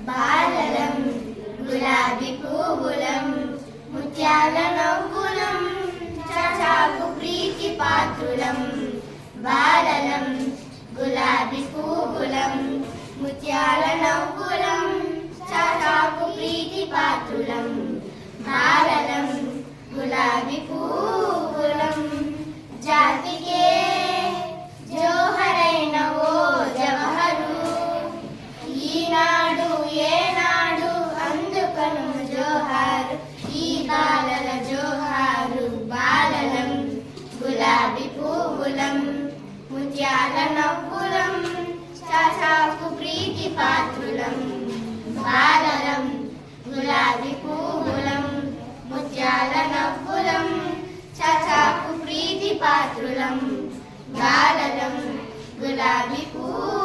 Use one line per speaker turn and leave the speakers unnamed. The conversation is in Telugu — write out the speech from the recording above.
బాలలం గులాబీ పువ్వులం ముత్యాల నవ్వులం చాచాకు ప్రీతి పాత్రులం బాలలం గులాబీ పువ్వులం ముత్యాల నవ్వులం చాచాకు ప్రీతి పాత్రులం బాలలం గులాబీ పువ్వులం జాతికే జోహరైన ఓ జవహరు ఈనాడు ఏనాడు అందుకను జోహారు ఈ బాలల జోహారు బాలలం గులాబీ పువ్వులం ముత్యాల నవ్వులం చాచాకు ప్రీతి పాత్రులం బాలలం గులాబీ పువ్వులం ముత్యాల నవ్వులం చాచాకు ప్రీతి పాత్రులం బాలలం గులాబీ పువ్వులం